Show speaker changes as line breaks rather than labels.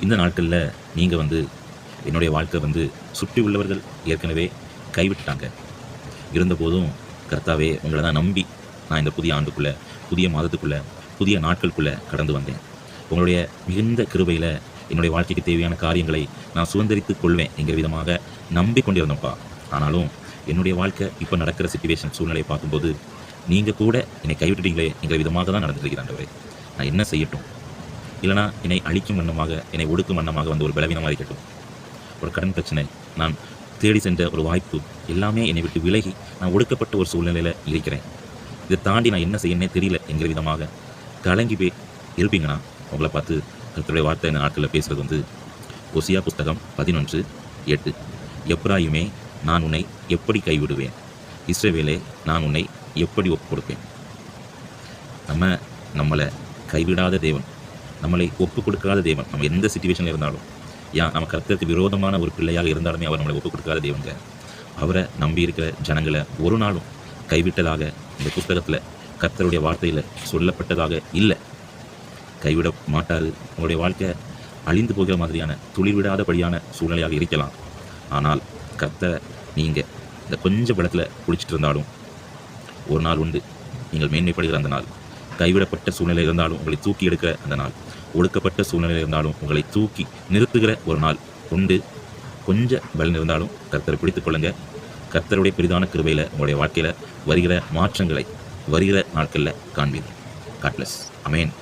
இந்த நாட்களில் நீங்கள் என்னுடைய வாழ்க்கை சுற்றி உள்ளவர்கள் ஏற்கனவே கைவிட்டாங்க. இருந்தபோதும் கர்த்தாவே உங்களை தான் நம்பி நான் இந்த புதிய ஆண்டுக்குள்ளே, புதிய மாதத்துக்குள்ளே, புதிய நாட்களுக்குள்ளே கடந்து வந்தேன். உங்களுடைய மிகுந்த கிருபையில் என்னுடைய வாழ்க்கைக்கு தேவையான காரியங்களை நான் சுதந்திரித்துக் கொள்வேன் என்கிற விதமாக நம்பிக்கொண்டிருந்தோம்ப்பா. ஆனாலும் என்னுடைய வாழ்க்கை இப்போ நடக்கிற சிச்சுவேஷன் சூழ்நிலையை பார்க்கும்போது நீங்கள் கூட என்னை கைவிட்டுட்டீங்களே என்கிற விதமாக தான் நடந்துருக்கிறாண்டவரே. நான் என்ன செய்யட்டும்? இல்லைனா என்னை அழிக்கும் வண்ணமாக, என்னை ஒடுக்கும் வண்ணமாக ஒரு பலவீனமாக இருக்கட்டும், ஒரு கடன் பிரச்சனை, நான் தேடி சென்ற ஒரு வாய்ப்பு எல்லாமே என்னை விட்டு விலகி நான் ஒடுக்கப்பட்ட ஒரு சூழ்நிலையில் இருக்கிறேன். இதை தாண்டி நான் என்ன செய்யணுன்னே தெரியல என்கிற விதமாக கலங்கி போய் இருப்பீங்கன்னா உங்களை பார்த்து கர்த்தருடைய வார்த்தை இந்த நாட்களில் பேசுகிறது ஓசியா புஸ்தகம் 11:8. எப்ராயிமே, நான் உன்னை எப்படி கைவிடுவேன்? இஸ்ரவேலே, நான் உன்னை எப்படி ஒப்புக் கொடுப்பேன்? நம்மளை கைவிடாத தேவன், நம்மளை ஒப்புக் கொடுக்காத தேவன். நம்ம எந்த சிச்சுவேஷனில் இருந்தாலும், நம்ம கர்த்தருக்கு விரோதமான ஒரு பிள்ளையாக இருந்தாலுமே அவர் நம்மளை ஒப்புக் கொடுக்காத தேவங்க. அவரை நம்பி இருக்கிற ஜனங்களை ஒரு நாளும் கைவிட்டதாக இந்த புஸ்தகத்தில் கர்த்தருடைய வார்த்தையில் சொல்லப்பட்டதாக இல்லை. கைவிட மாட்டார். உங்களுடைய வாழ்க்கை அழிந்து போகிற மாதிரியான துளிர்விடாதபடியான சூழ்நிலையாக இருக்கலாம். ஆனால் கர்த்தரை நீங்கள் இந்த கொஞ்சம் பலத்தில் குடிச்சிட்டு இருந்தாலும் ஒரு நாள் உண்டு, நீங்கள் மேன்மைப்படுகிற அந்த நாள். கைவிடப்பட்ட சூழ்நிலை இருந்தாலும் உங்களை தூக்கி எடுக்கிற அந்த நாள், ஒடுக்கப்பட்ட சூழ்நிலை இருந்தாலும் உங்களை தூக்கி நிறுத்துகிற ஒரு நாள் உண்டு. கொஞ்சம் பலன் இருந்தாலும் கர்த்தரை பிடித்துக் கொள்ளுங்க. கர்த்தருடைய பெரிதான கிருபையில் உங்களுடைய வாழ்க்கையில் வருகிற மாற்றங்களை வருகிற நாட்களில் காண்பீர்கள். God bless. ஆமென்.